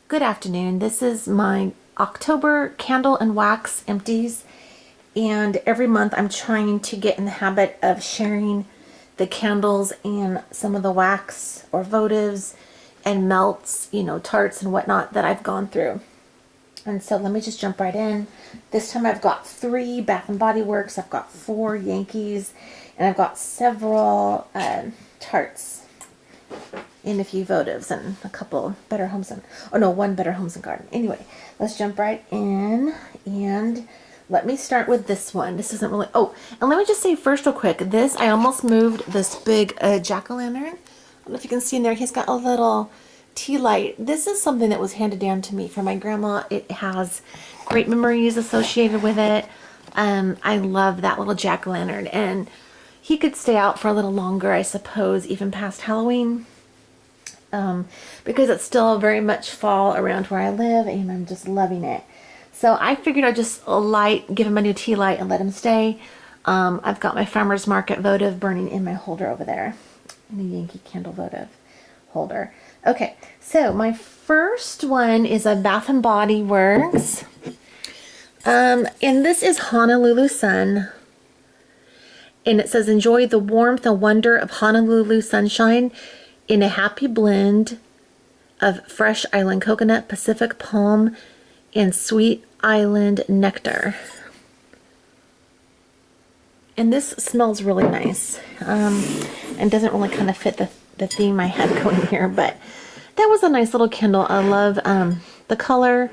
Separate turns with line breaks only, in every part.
Good afternoon. This is my October candle and wax empties, and every month I'm trying to get in the habit of sharing the candles and some of the wax or votives and melts, tarts and whatnot that I've gone through. And so let me just jump right in. This time I've got 3 Bath and Body Works, I've got 4 Yankees, and I've got several tarts and a few votives and a couple Better Homes and, oh no, one Better Homes and Garden. Anyway, let's jump right in, and let me start with this one. This isn't really, oh, and let me just say first real quick, this, I almost moved this big jack-o'-lantern. I don't know if you can see in there, he's got a little tea light. This is something that was handed down to me from my grandma. It has great memories associated with it. I love that little jack-o'-lantern, and he could stay out for a little longer, I suppose, even past Halloween. Because it's still very much fall around where I live, and I'm just loving it. So I figured I'd just give him a new tea light and let him stay. I've got my Farmer's Market votive burning in my holder over there, in the Yankee Candle votive holder. Okay, so my first one is a Bath and Body Works, and this is Honolulu Sun. And it says, enjoy the warmth and wonder of Honolulu sunshine in a happy blend of fresh island coconut, Pacific palm, and sweet island nectar. And this smells really nice, and doesn't really kind of fit the theme I had going here, but that was a nice little candle. I love the color,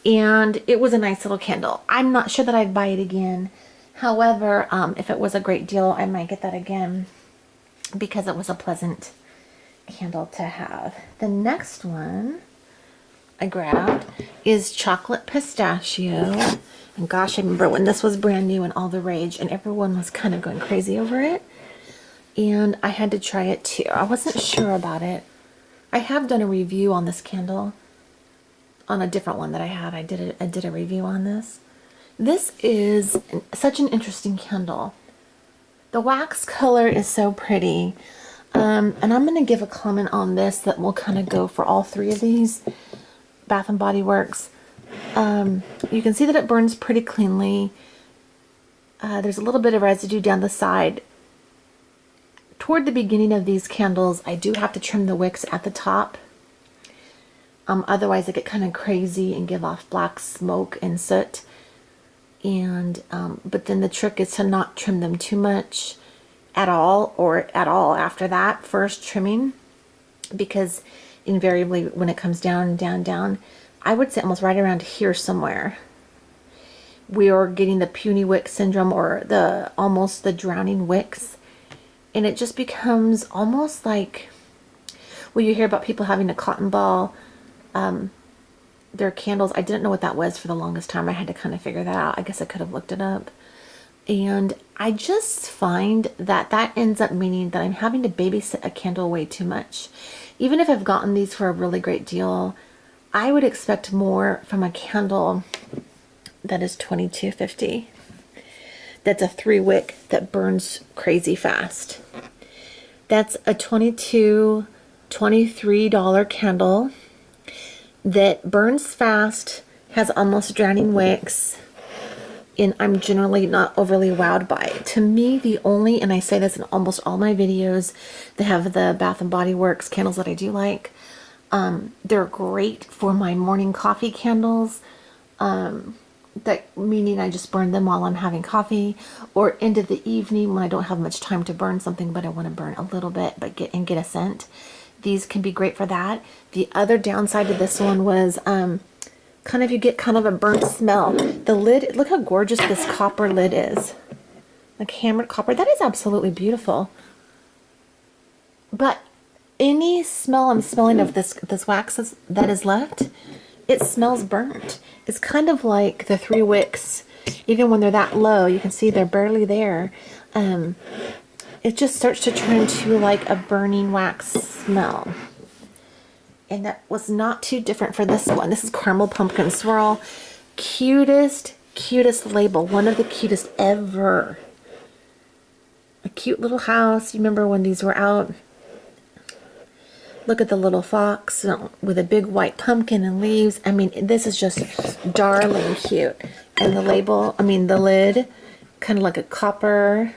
and it was a nice little candle. I'm not sure that I'd buy it again. However, if it was a great deal, I might get that again because it was a pleasant candle to have. The next one I grabbed is Chocolate Pistachio. And gosh, I remember when this was brand new and all the rage, and everyone was kind of going crazy over it. And I had to try it too. I wasn't sure about it. I have done a review on this candle on a different one that I had. I did a review on this. This is such an interesting candle. The wax color is so pretty. And I'm going to give a comment on this that will kind of go for all 3 of these Bath and Body Works. You can see that it burns pretty cleanly. There's a little bit of residue down the side. Toward the beginning of these candles, I do have to trim the wicks at the top. Otherwise, they get kind of crazy and give off black smoke and soot. And but then the trick is to not trim them too much at all, or at all after that first trimming, because invariably when it comes down, I would say almost right around here somewhere, we are getting the puny wick syndrome, or almost the drowning wicks, and it just becomes almost like, well, you hear about people having a cotton ball their candles. I didn't know what that was for the longest time. I had to kind of figure that out. I guess I could have looked it up. And I just find that that ends up meaning that I'm having to babysit a candle way too much. Even if I've gotten these for a really great deal, I would expect more from a candle that is $22.50. That's a 3-wick that burns crazy fast. That's a $23 candle that burns fast, has almost drowning wicks, and I'm generally not overly wowed by it. To me, the only, and I say this in almost all my videos that have the Bath and Body Works candles that I do like, they're great for my morning coffee candles, that meaning I just burn them while I'm having coffee, or into the evening when I don't have much time to burn something but I want to burn a little bit but get a scent. These can be great for that. The other downside to this one was you get kind of a burnt smell. The lid, look how gorgeous this copper lid is. Like hammered copper. That is absolutely beautiful. But any smell I'm smelling of this wax that is left, it smells burnt. It's kind of like the 3 wicks. Even when they're that low, you can see they're barely there. It just starts to turn to like a burning wax smell. And that was not too different for this one. This is Caramel Pumpkin Swirl. Cutest label. One of the cutest ever. A cute little house. You remember when these were out? Look at the little fox with a big white pumpkin and leaves. I mean, this is just darling cute. And the label, I mean, the lid, kind of like a copper.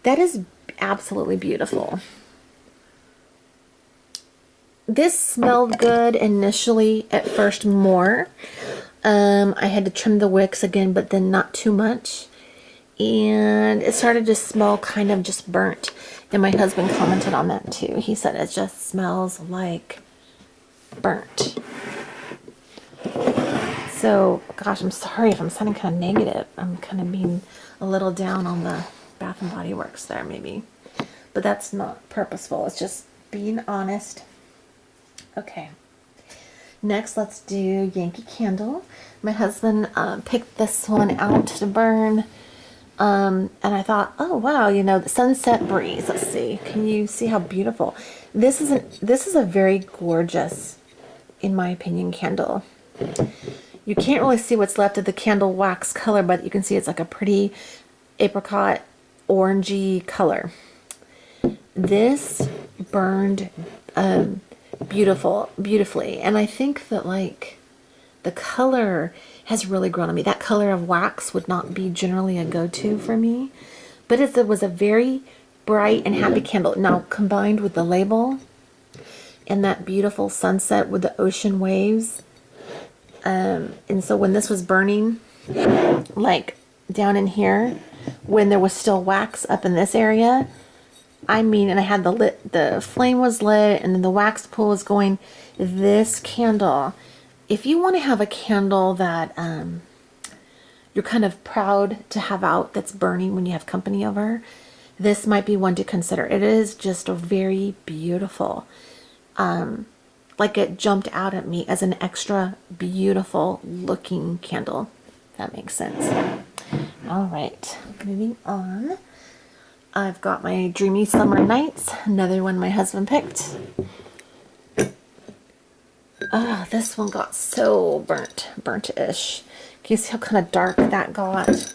That is absolutely beautiful. This smelled good initially at first more. I had to trim the wicks again, but then not too much. And it started to smell kind of just burnt. And my husband commented on that too. He said it just smells like burnt. So, gosh, I'm sorry if I'm sounding kind of negative. I'm kind of being a little down on the Bath and Body Works there, maybe. But that's not purposeful. It's just being honest. Okay. Next, let's do Yankee Candle. My husband picked this one out to burn. And I thought, oh wow, you know, the Sunset Breeze. Let's see. Can you see how beautiful? This is a very gorgeous, in my opinion, candle. You can't really see what's left of the candle wax color, but you can see it's like a pretty apricot orangey color. This burned beautifully, and I think that like the color has really grown on me. That color of wax would not be generally a go-to for me, but it was a very bright and happy candle. Now combined with the label and that beautiful sunset with the ocean waves, and so when this was burning, like down in here, when there was still wax up in this area, I mean, and I had the flame was lit, and then the wax pool was going. This candle, if you want to have a candle that you're kind of proud to have out that's burning when you have company over, this might be one to consider. It is just a very beautiful, like it jumped out at me as an extra beautiful looking candle. If that makes sense. All right, moving on. I've got my Dreamy Summer Nights, another one my husband picked. Oh, this one got so burnt-ish. Can you see how kind of dark that got?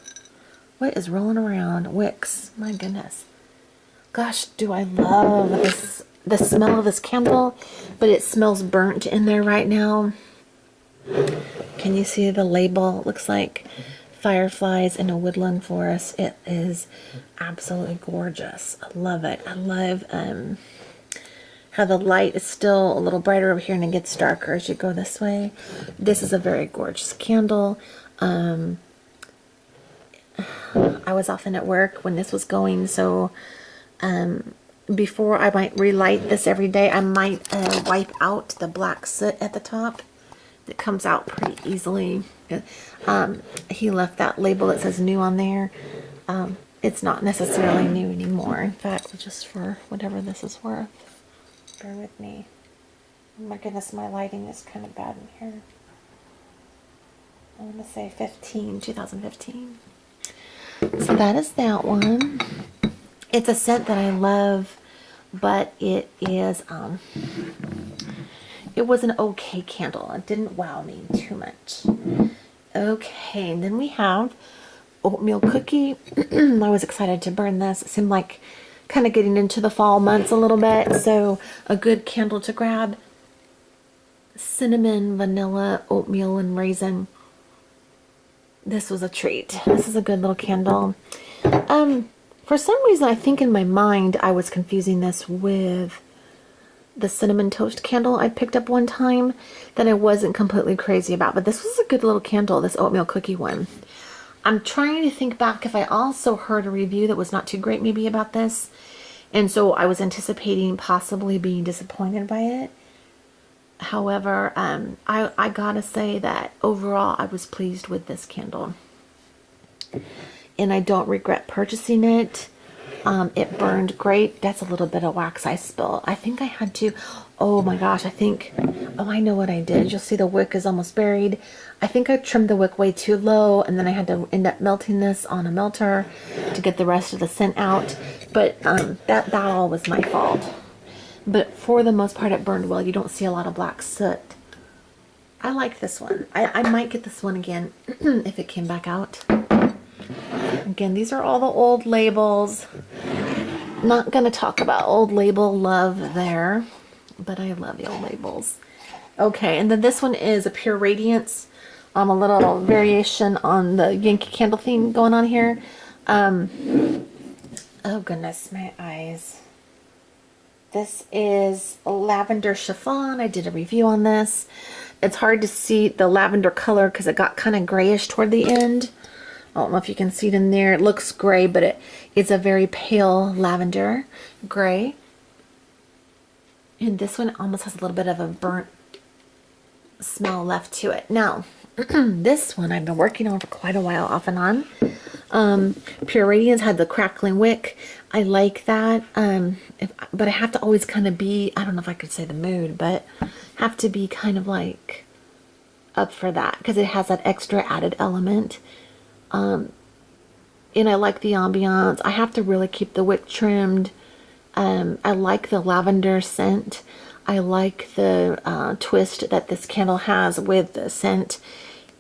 What is rolling around? Wicks. My goodness. Gosh, do I love the smell of this candle, but it smells burnt in there right now. Can you see the label? It looks like fireflies in a woodland forest. It is absolutely gorgeous. I love it. I love how the light is still a little brighter over here and it gets darker as you go this way. This is a very gorgeous candle. I was often at work when this was going, so before I might relight this every day, I might wipe out the black soot at the top. It comes out pretty easily. He left that label that says new on there. It's not necessarily new anymore. In fact, just for whatever this is worth. Bear with me. Oh my goodness, my lighting is kind of bad in here. I'm going to say 2015. So that is that one. It's a scent that I love, but it is, it was an okay candle. It didn't wow me too much. Okay, and then we have Oatmeal Cookie. I was excited to burn this. It seemed like kind of getting into the fall months a little bit, so a good candle to grab. Cinnamon, vanilla, oatmeal, and raisin. This was a treat. This is a good little candle. For some reason, I think in my mind, I was confusing this with the cinnamon toast candle I picked up one time that I wasn't completely crazy about. But this was a good little candle, this Oatmeal Cookie one. I'm trying to think back if I also heard a review that was not too great maybe about this. And so I was anticipating possibly being disappointed by it. However, I gotta say that overall I was pleased with this candle. And I don't regret purchasing it. It burned great. That's a little bit of wax I spilled. I think I had to, oh my gosh, oh, I know what I did. You'll see the wick is almost buried. I think I trimmed the wick way too low, and then I had to end up melting this on a melter to get the rest of the scent out. But that all was my fault. But for the most part, it burned well. You don't see a lot of black soot. I like this one. I might get this one again if it came back out. Again, these are all the old labels. Not going to talk about old label love there. but I love the old labels. Okay, and then this one is a Pure Radiance. A little variation on the Yankee Candle theme going on here. Oh goodness, my eyes. This is Lavender Chiffon. I did a review on this. It's hard to see the lavender color because it got kind of grayish toward the end. I don't know if you can see it in there. It looks gray, but it's a very pale lavender gray. And this one almost has a little bit of a burnt smell left to it. Now, this one I've been working on for quite a while, off and on. Pure Radiance had the crackling wick. I like that. But I have to always kind of be, I don't know if I could say the mood, but have to be kind of like up for that because it has that extra added element. And I like the ambiance. I have to really keep the wick trimmed. I like the lavender scent. I like the twist that this candle has with the scent.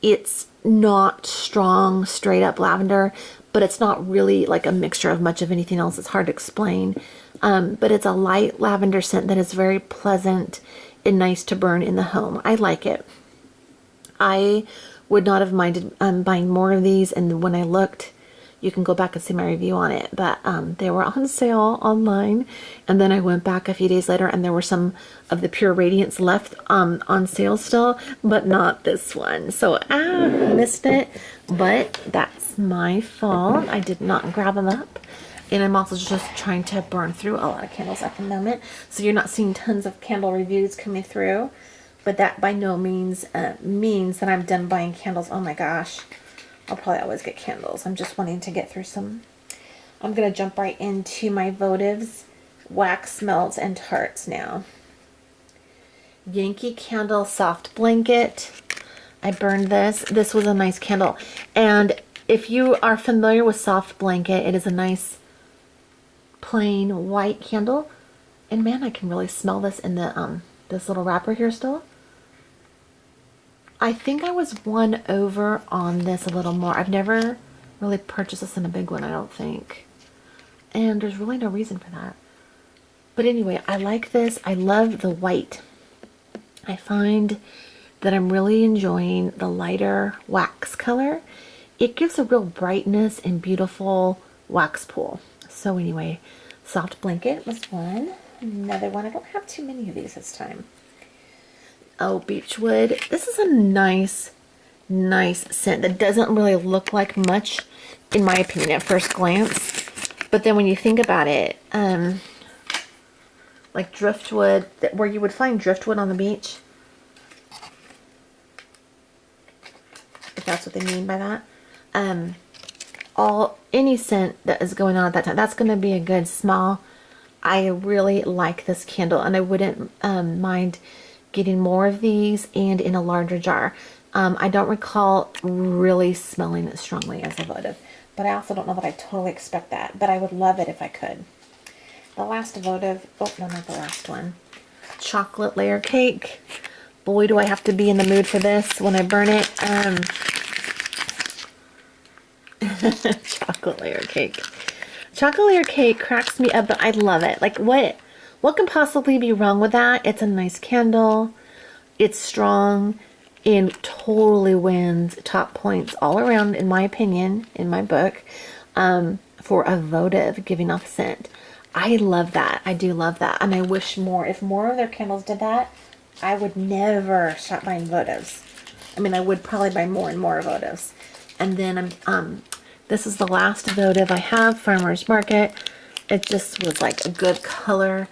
It's not strong, straight up lavender, but it's not really like a mixture of much of anything else. It's hard to explain. But it's a light lavender scent that is very pleasant and nice to burn in the home. I like it. I would not have minded buying more of these, and when I looked, you can go back and see my review on it, but they were on sale online, and then I went back a few days later and there were some of the Pure Radiance left on sale still, but not this one. So I missed it, but that's my fault. I did not grab them up, and I'm also just trying to burn through a lot of candles at the moment, so you're not seeing tons of candle reviews coming through, but that by no means means that I'm done buying candles. Oh my gosh. I'll probably always get candles. I'm just wanting to get through some. I'm going to jump right into my votives, wax melts, and tarts now. Yankee Candle Soft Blanket. I burned this. This was a nice candle. And if you are familiar with Soft Blanket, it is a nice plain white candle. And man, I can really smell this in the this little wrapper here still. I think I was won over on this a little more. I've never really purchased this in a big one, I don't think. And there's really no reason for that. But anyway, I like this. I love the white. I find that I'm really enjoying the lighter wax color. It gives a real brightness and beautiful wax pool. So anyway, Soft Blanket was one. Another one. I don't have too many of these this time. Oh, Beechwood. This is a nice scent that doesn't really look like much, in my opinion, at first glance. But then when you think about it, like driftwood, where you would find driftwood on the beach, if that's what they mean by that, any scent that is going on at that time, that's going to be a good smell. I really like this candle, and I wouldn't mind getting more of these and in a larger jar. I don't recall really smelling it strongly as a votive, but I also don't know that I totally expect that, but I would love it if I could. The last votive, oh no, not the last one. Chocolate layer cake. Boy, do I have to be in the mood for this when I burn it. Chocolate layer cake. Chocolate layer cake cracks me up, but I love it. Like what can possibly be wrong with that? It's a nice candle. It's strong and totally wins top points all around, in my opinion, in my book, for a votive giving off scent. I love that. I do love that. And I wish more, if more of their candles did that, I would never stop buying votives. I mean, I would probably buy more and more votives. And then this is the last votive I have, Farmer's Market. It just was like a good color,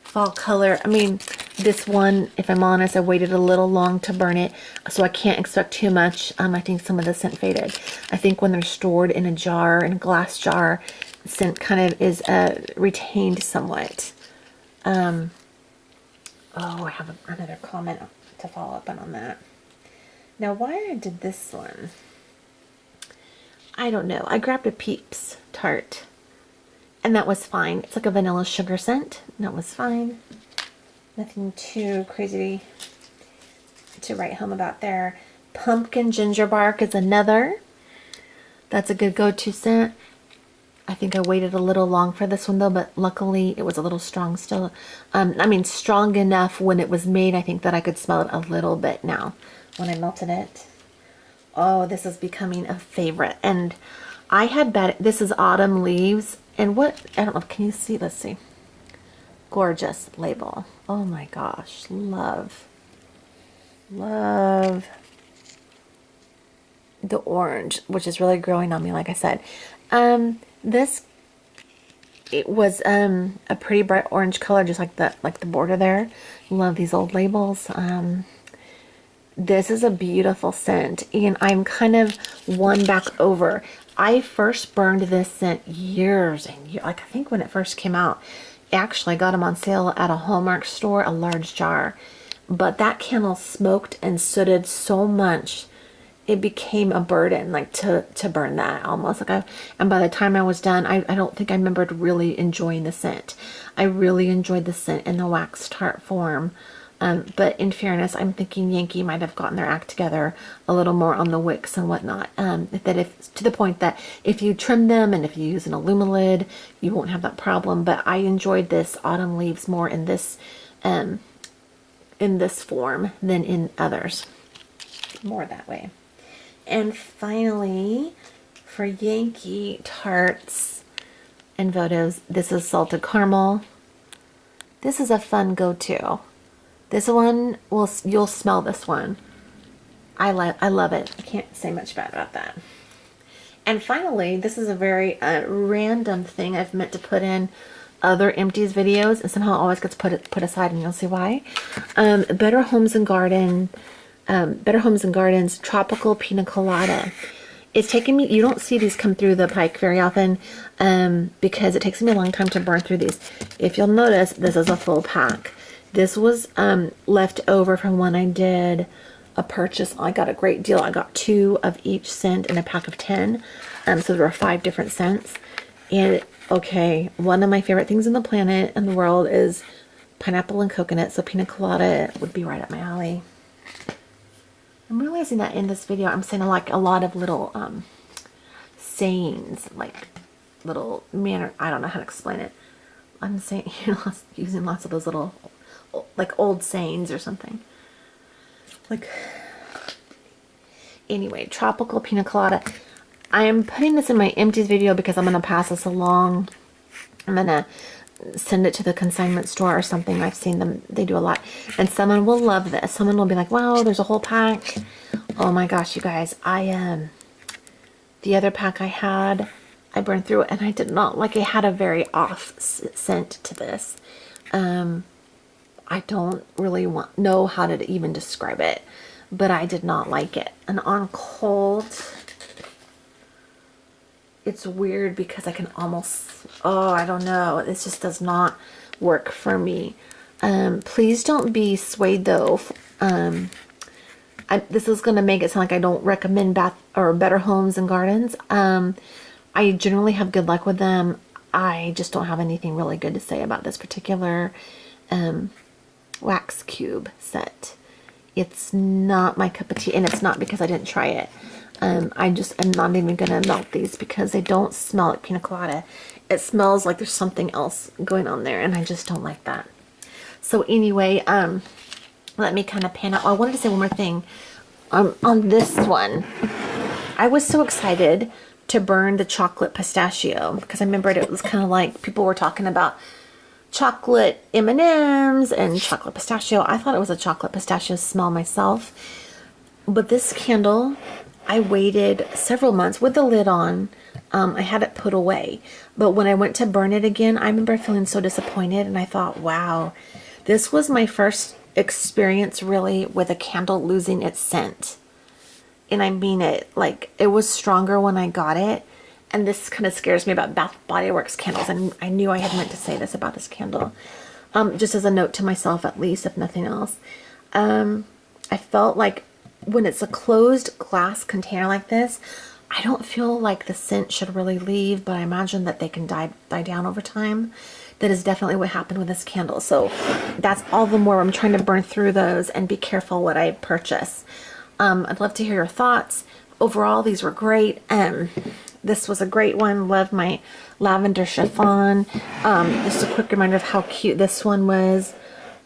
fall color. I mean, this one, if I'm honest, I waited a little long to burn it, so I can't expect too much. I think some of the scent faded. I think when they're stored in a jar, in a glass jar, the scent kind of is retained somewhat. Oh, I have another comment to follow up on that. Now, why I did this one, I don't know. I grabbed a Peeps Tart, and that was fine. It's like a vanilla sugar scent, and that was fine. Nothing too crazy to write home about there. Pumpkin ginger bark is another. That's a good go-to scent. I think I waited a little long for this one though, but luckily it was a little strong still. I mean, strong enough when it was made, I think, that I could smell it a little bit now when I melted it. Oh, this is becoming a favorite. And I had bet this is Autumn Leaves. And what, I don't know, can you see? Let's see. Gorgeous label. Oh my gosh, love. Love the orange, which is really growing on me, like I said. It was a pretty bright orange color, just like the border there. Love these old labels. This is a beautiful scent, and I'm kind of won back over. I first burned this scent years and years, like I think when it first came out. Actually, I got them on sale at a Hallmark store, a large jar. But that candle smoked and sooted so much, it became a burden, like to burn that almost. And by the time I was done, I don't think I remembered really enjoying the scent. I really enjoyed the scent in the wax tart form. But in fairness, I'm thinking Yankee might have gotten their act together a little more on the wicks and whatnot. To the point that if you trim them and if you use an Illumilid, you won't have that problem. But I enjoyed this Autumn Leaves more in this form than in others. More that way. And finally, for Yankee Tarts and Votives, this is Salted Caramel. This is a fun go-to. This one, you'll smell this one. I love it. I can't say much bad about that. And finally, this is a very random thing I've meant to put in other Empties videos, and somehow it always gets put aside, and you'll see why. Better Homes and Gardens Tropical Pina Colada. It's taken me, you don't see these come through the pike very often because it takes me a long time to burn through these. If you'll notice, this is a full pack. This was left over from when I did a purchase. I got a great deal. I got 2 of each scent in a pack of 10. So there were 5 different scents. And okay, one of my favorite things in the planet and the world is pineapple and coconut. So pina colada would be right up my alley. I'm realizing that in this video, I'm saying like a lot of little sayings, like little manner. I don't know how to explain it. I'm saying using lots of those little like old sayings or something. Like anyway, tropical pina colada. I am putting this in my Empties video because I'm going to pass this along. I'm going to send it to the consignment store or something. I've seen them. They do a lot. And someone will love this. Someone will be like, wow, there's a whole pack. Oh my gosh, you guys. The other pack I had, I burned through it and I did not like it. Had a very off scent to this. I don't really know how to even describe it, but I did not like it. And on cold, it's weird because I can almost, I don't know. This just does not work for me. Please don't be swayed though. This is going to make it sound like I don't recommend Better Homes and Gardens. I generally have good luck with them. I just don't have anything really good to say about this particular wax cube set. It's not my cup of tea, and it's not because I didn't try it. I just am not even gonna melt these because they don't smell like pina colada. It smells like there's something else going on there, and I just don't like that. So anyway, let me kind of pan out. Oh, I wanted to say one more thing. On this one, I was so excited to burn the chocolate pistachio because I remembered it was kind of like people were talking about chocolate M&Ms and chocolate pistachio. I thought it was a chocolate pistachio smell myself. But this candle, I waited several months with the lid on. I had it put away. But when I went to burn it again, I remember feeling so disappointed. And I thought, wow, this was my first experience really with a candle losing its scent. And I mean it. Like, it was stronger when I got it. And this kind of scares me about Bath Body Works candles. And I knew I had meant to say this about this candle. Just as a note to myself, at least, if nothing else. I felt like when it's a closed glass container like this, I don't feel like the scent should really leave. But I imagine that they can die down over time. That is definitely what happened with this candle. So that's all the more I'm trying to burn through those and be careful what I purchase. I'd love to hear your thoughts. Overall, these were great. this was a great one. Loved my Lavender Chiffon. Just a quick reminder of how cute this one was.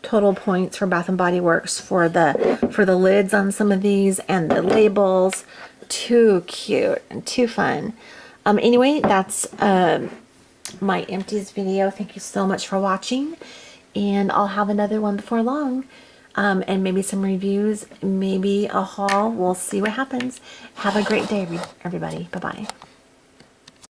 Total points for Bath and Body Works for the lids on some of these and the labels. Too cute and too fun. Anyway, that's my Empties video. Thank you so much for watching, and I'll have another one before long. And maybe some reviews, maybe a haul. We'll see what happens. Have a great day, everybody. Bye-bye.